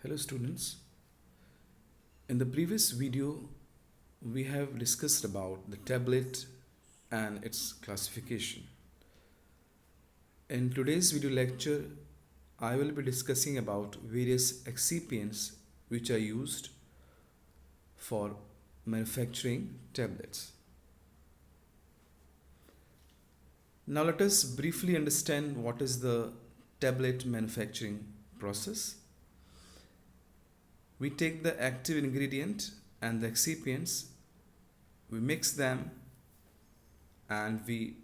Hello students. In the previous video, we have discussed about the tablet and its classification. In today's video lecture, I will be discussing about various excipients which are used for manufacturing tablets. Now let us briefly understand what is the tablet manufacturing process. We take the active ingredient and the excipients, we mix them and we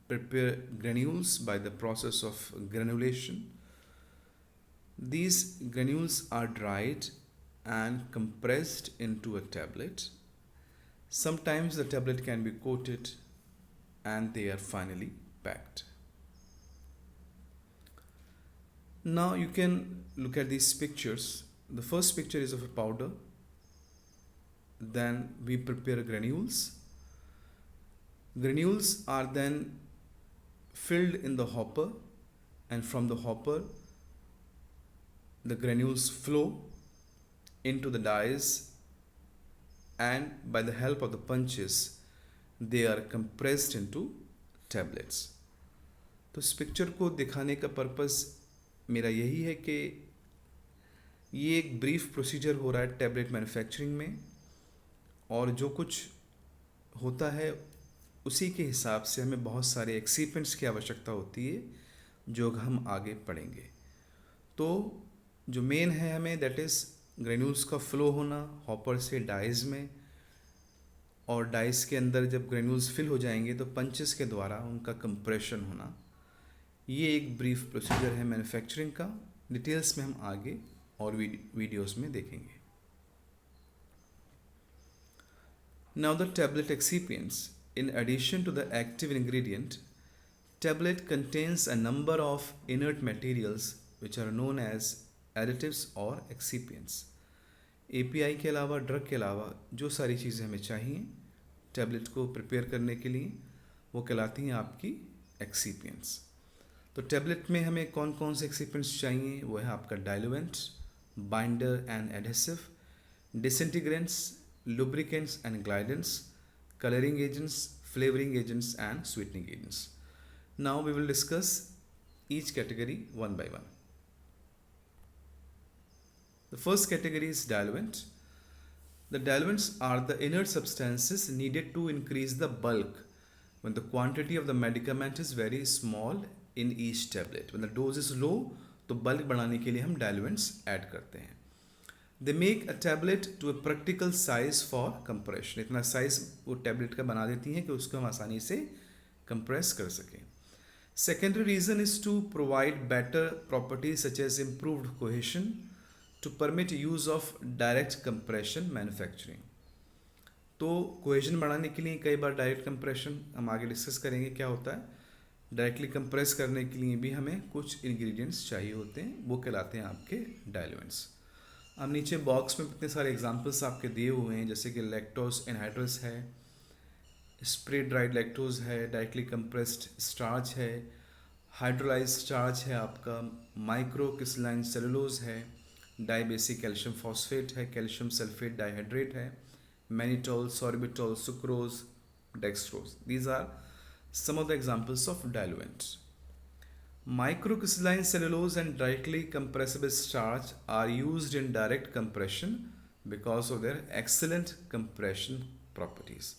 prepare granules by the process of granulation. These granules are dried and compressed into a tablet. Sometimes the tablet can be coated and they are finally packed. Now you can look at these pictures. The first picture is of a powder. Then we prepare granules. Granules are then filled in the hopper, and from the hopper the granules flow into the dies, and by the help of the punches they are compressed into tablets. तो इस picture को दिखाने का purpose मेरा यही है कि ये एक ब्रीफ प्रोसीजर हो रहा है टैबलेट मैन्युफैक्चरिंग में, और जो कुछ होता है उसी के हिसाब से हमें बहुत सारे एक्सिपेंट्स की आवश्यकता होती है जो हम आगे पढ़ेंगे. तो जो मेन है हमें दैट इज़ ग्रेन्यूल्स का फ्लो होना हॉपर से डाइज में, और डाइस के अंदर जब ग्रेन्यूल्स फिल हो जाएंगे तो पंचेस के द्वारा उनका कंप्रेशन होना. ये एक ब्रीफ प्रोसीजर है मैन्युफैक्चरिंग का. डिटेल्स में हम आगे और वीडियोस में देखेंगे. Now the tablet excipients. In addition to the active ingredient, tablet contains a number of inert materials which are known as additives or excipients. API के अलावा ड्रग के अलावा जो सारी चीज़ें हमें चाहिए टैबलेट को प्रिपेयर करने के लिए वो कहलाती हैं आपकी एक्सिपिएंट्स. तो टैबलेट में हमें कौन कौन से एक्सिपिएंट्स चाहिए वो है आपका diluent, binder and adhesive, disintegrants, lubricants and glidants, coloring agents, flavoring agents and sweetening agents. Now we will discuss each category one by one. The first category is diluent. The diluents are the inert substances needed to increase the bulk when the quantity of the medicament is very small in each tablet. When the dose is low, तो bulk बढ़ाने के लिए हम diluents add करते हैं. They make a tablet to a practical size for compression. इतना size वो tablet का बना देती हैं कि उसको हम आसानी से कंप्रेस कर सकें. Secondary reason is to provide better properties such as improved cohesion to permit use of direct compression manufacturing. तो कोहेजन बढ़ाने के लिए कई बार डायरेक्ट कंप्रेशन हम आगे डिस्कस करेंगे क्या होता है. डायरेक्टली कंप्रेस करने के लिए भी हमें कुछ इंग्रेडिएंट्स चाहिए होते हैं, वो कहलाते हैं आपके डाइल्यूएंट्स. अब नीचे बॉक्स में कितने सारे एग्जांपल्स आपके दिए हुए हैं, जैसे कि लैक्टोज एनहाइड्रस है, स्प्रे ड्राइड लैक्टोज है, डायरेक्टली कंप्रेस्ड स्टार्च है, हाइड्रोलाइज स्टार्च है, आपका माइक्रो क्रिस्टलाइन सेलुलोज है, डाइबेसिक कैल्शियम फॉस्फेट है, कैल्शियम सल्फेट डाइहाइड्रेट है, mannitol, sorbitol, sucrose, dextrose. These are some of the examples of diluents. Microcrystalline cellulose and directly compressible starch are used in direct compression because of their excellent compression properties.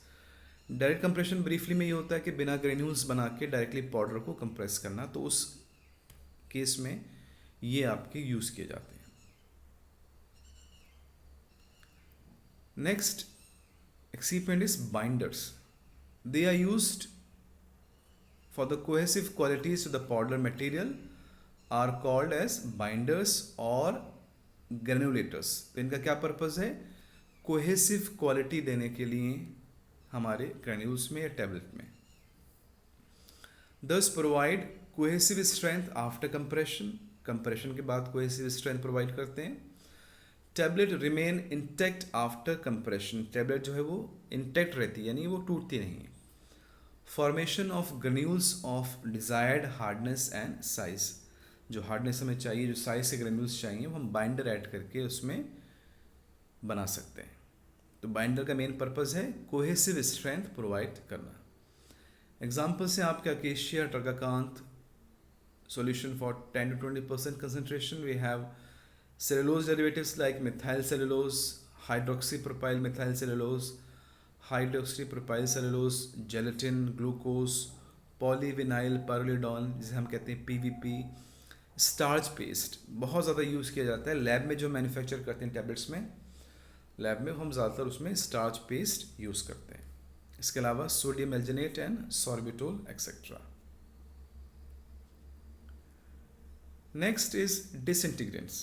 Direct compression briefly में ये होता है कि बिना granules बना के directly powder को compress करना, तो उस केस में ये आपके यूज़ किए जाते हैं. Next excipient is binders. They are used for the cohesive qualities of the powder material are called as binders or granulators. तो इनका क्या पर्पस है? कोहेसिव क्वालिटी देने के लिए हमारे ग्रेन्यूल्स में या टैबलेट में. Thus provide cohesive strength after compression. Compression के बाद कोहेसिव स्ट्रेंथ प्रोवाइड करते हैं. Tablet remain intact after compression. Tablet जो है वो इंटैक्ट रहती है, यानी वो टूटती नहीं है. Formation of granules of desired hardness and size. जो हार्डनेस हमें चाहिए, जो साइज के ग्रेन्यूल्स चाहिए, वो हम बाइंडर ऐड करके उसमें बना सकते हैं। तो बाइंडर का मेन पर्पज़ है कोहेसिव स्ट्रेंथ प्रोवाइड करना। एग्जाम्पल्स हैं आपके acacia, ट्रगाकांत, solution for 10 to 20% concentration. We have cellulose derivatives like methyl cellulose, hydroxypropyl methyl cellulose, hydroxypropyl cellulose, gelatin, glucose, polyvinyl pyrrolidone जिसे हम कहते हैं PVP, स्टार्च पेस्ट बहुत ज़्यादा यूज़ किया जाता है लैब में, जो मैन्युफैक्चर करते हैं टैबलेट्स में, लैब में हम ज़्यादातर उसमें स्टार्च पेस्ट यूज़ करते हैं। इसके अलावा sodium alginate and sorbitol etcetera. Next is disintegrants.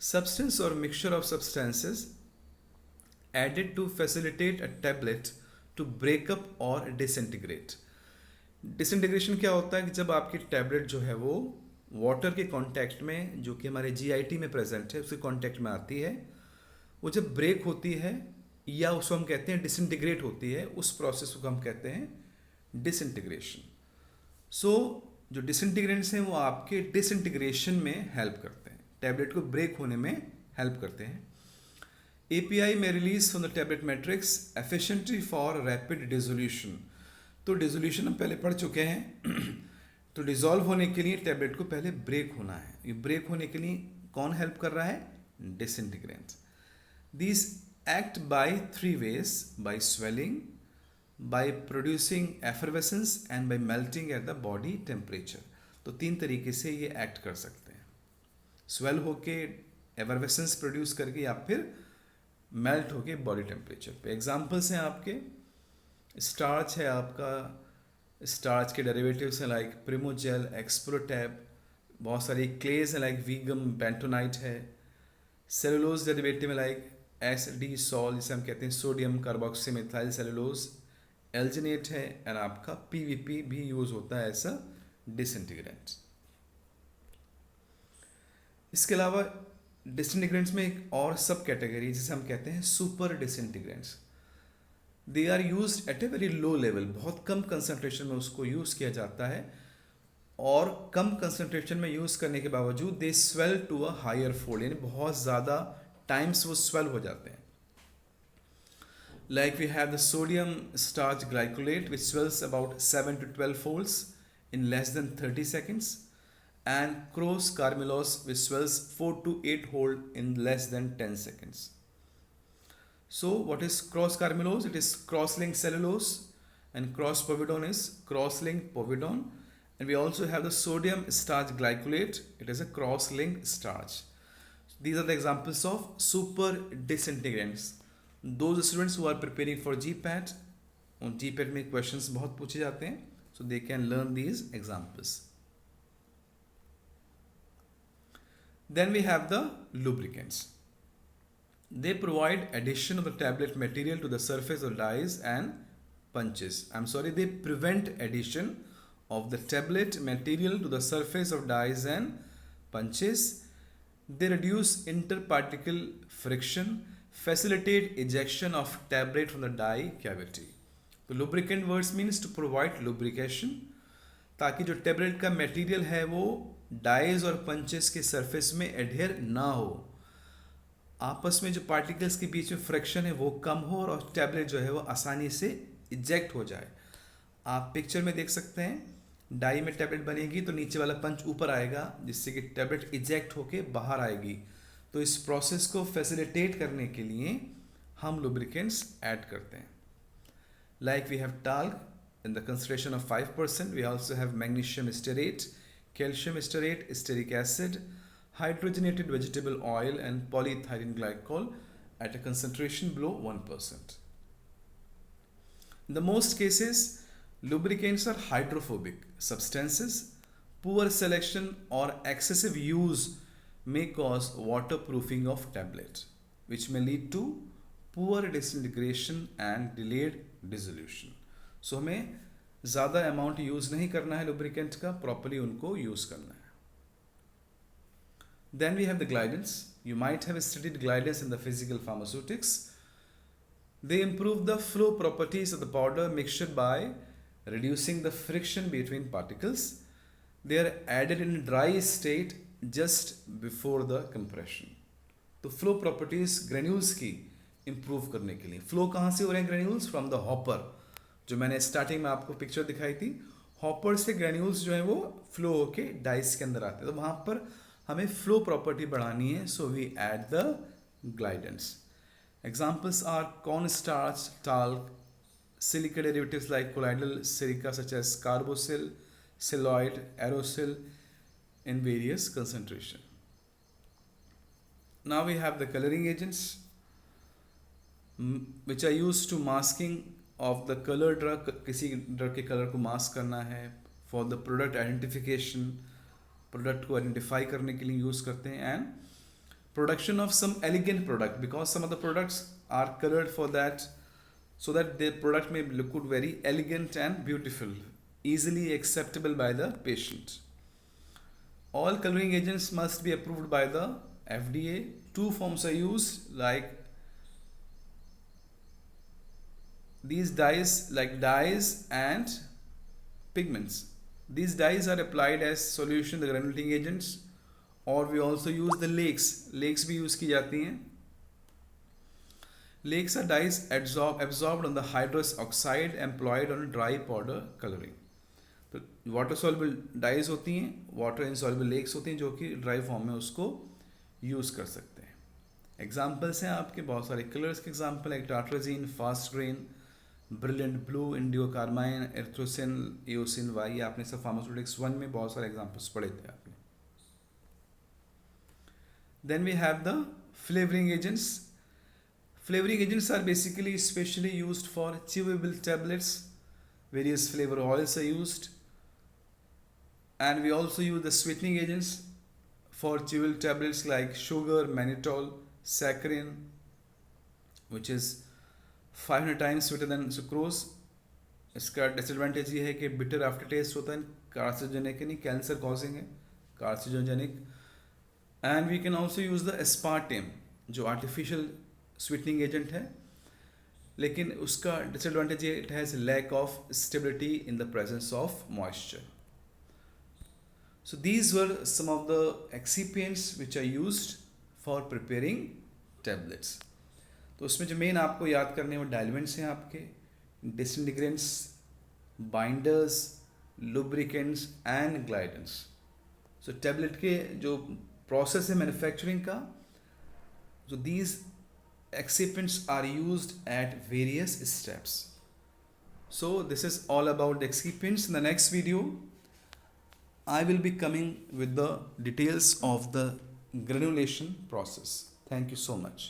Substance or mixture of substances added to facilitate a tablet to break up or disintegrate. Disintegration क्या होता है कि जब आपकी टैबलेट जो है वो वाटर के कांटेक्ट में, जो कि हमारे जीआईटी में प्रेजेंट है, उसके कांटेक्ट में आती है, वो जब ब्रेक होती है या उसको हम कहते हैं डिसइंटीग्रेट होती है, उस प्रोसेस को हम कहते हैं डिसइंटीग्रेशन। सो जो डिसइंटीग्रेंट्स हैं वो आपके डिसइंटीग्रेशन में हेल्प करते हैं, टैबलेट को ब्रेक होने में हेल्प करते हैं। API में release from the tablet matrix efficiently for rapid dissolution. तो डिसोल्यूशन हम पहले पढ़ चुके हैं। तो डिसॉल्व होने के लिए टैबलेट को पहले ब्रेक होना है। ये ब्रेक होने के लिए कौन हेल्प कर रहा है? Disintegrant. These act by 3 ways: by swelling, by producing effervescence and by melting at the body temperature। तो 3 तरीके से ये एक्ट कर सकते हैं, स्वेल होके एफरवेसेंस प्रोड्यूस करके या फिर मेल्ट होके बॉडी टेम्परेचर पे। एग्जांपल्स हैं आपके, स्टार्च है आपका, स्टार्च के डेरिवेटिव्स हैं लाइक प्रिमोजेल, एक्सप्लोटैब, बहुत सारी क्लेज हैं लाइक वीगम, बेंटोनाइट है। सेलुलोज डेरिवेटिव में लाइक SD सॉल, जिसे हम कहते हैं sodium carboxy methyl cellulose, alginate है, एंड आपका PVP भी यूज होता है ऐसा डिसइंटीग्रेंट। इसके अलावा डिसइंटीग्रेंट्स में एक और सब कैटेगरी जिसे हम कहते हैं super disintegrants. They are used at a very low level, बहुत कम कंसंट्रेशन में उसको यूज किया जाता है, और कम कंसंट्रेशन में यूज करने के बावजूद they swell to a higher fold, यानी बहुत ज़्यादा टाइम्स वो स्वेल हो जाते हैं। Like we have the sodium starch glycolate, which swells about 7 to 12 folds in less than 30 seconds, and Cross carmylose, which swells 4 to 8 fold in less than 10 seconds. So what is cross carmylose? It is cross-linked cellulose, and cross povidone is cross-linked povidone, and we also have the sodium starch glycolate. It is a cross-linked starch. These are the examples of super disintegrants. Those students who are preparing for GPAT, on GPAT में questions बहुत पूछे जाते हैं, so they can learn these examples. Then we have the lubricants. They provide addition of the tablet material to the surface of dyes and punches. They prevent addition of the tablet material to the surface of dyes and punches. They reduce interparticle friction, facilitate ejection of tablet from the dye cavity. तो lubricant words means to provide lubrication, ताकि जो tablet का material है वो dies और punches के surface में adhere ना हो, आपस में जो पार्टिकल्स के बीच में फ्रिक्शन है वो कम हो, और टेबलेट जो है वो आसानी से इजेक्ट हो जाए। आप पिक्चर में देख सकते हैं, डाई में टेबलेट बनेगी तो नीचे वाला पंच ऊपर आएगा, जिससे कि टेबलेट इजेक्ट होके बाहर आएगी। तो इस प्रोसेस को फैसिलिटेट करने के लिए हम लुब्रिकेंट्स ऐड करते हैं। Like we have talc in the concentration of 5%. We also have magnesium stearate, calcium stearate, stearic acid, hydrogenated vegetable oil, and polyethylene glycol at a concentration below 1%. In the most cases, lubricants are hydrophobic substances. Poor selection or excessive use may cause waterproofing of tablet, which may lead to poor disintegration and delayed dissolution. सो हमें ज़्यादा amount use नहीं करना है lubricant का, properly उनको use करना है। Then we have the glidants. You might have studied glidants in the physical pharmaceutics. They improve the flow properties of the powder mixture by reducing the friction between particles. they are added in dry state just before the compression. तो flow properties granules की improve करने के लिए, flow कहाँ से हो रहे हैं ग्रेन्यूल्स? फ्रॉम द हॉपर, जो मैंने स्टार्टिंग में आपको पिक्चर दिखाई थी, हॉपर से ग्रेन्यूल्स जो है वो फ्लो होके डाइस के अंदर आते हैं, तो वहाँ पर हमें फ्लो प्रॉपर्टी बढ़ानी है, so we add the glidants. Examples are cornstarch, talc, silica derivatives like colloidal silica such as carbosyl, siloid, aerosyl in various concentration. Now we have the coloring agents which are used to masking of the color drug. किसी drug के color को mask करना है, for the product identification, product को identify करने के लिए use करते हैं, and production of some elegant product because some of the products are colored for that, so that the product may look very elegant and beautiful, easily acceptable by the patient. All coloring agents must be approved by the FDA. Two forms are used, like these dyes, like dyes and pigments. These dyes are applied as solution, the granulating agents, और we also use the lakes भी use की जाती हैं. Lakes are dyes absorbed on the hydrous oxide employed on dry powder colouring. तो water soluble dyes होती हैं, water insoluble lakes होती हैं जो कि ड्राई फॉर्म में उसको यूज कर सकते हैं. एग्जाम्पल्स हैं आपके बहुत सारे कलर्स के एग्जाम्पल है, tartrazine, fast green, brilliant blue, indigo carmine, erythrosine, eosin Y. आपने सब फार्मास्यूटिक्स 1 में बहुत सारे एग्जाम्पल्स पढ़े थे आपने. Then we have the flavoring agents. Flavoring agents are basically specially used for chewable tablets. Various flavor oils are used. And we also use the sweetening agents for chewable tablets like sugar, mannitol, saccharin, which is 500 times sweeter than sucrose. इसका disadvantage ये है कि bitter after test होता है, carcinogenic नहीं, cancer causing है, carcinogenic. And we can also use the aspartame जो artificial sweetening agent है, लेकिन उसका डिसएडवांटेज ये it has lack of stability in the presence of moisture. So these were some of the excipients which are used for preparing tablets. तो उसमें जो main आपको याद करने वो डाइल्यूएंट्स हैं आपके, disintegrants, binders, lubricants and glidants. So tablet के जो प्रोसेस है मैन्युफैक्चरिंग का, so these excipients are used at various steps. So this is all about the excipients. In the next video I will be coming with the details of the granulation process. Thank you so much.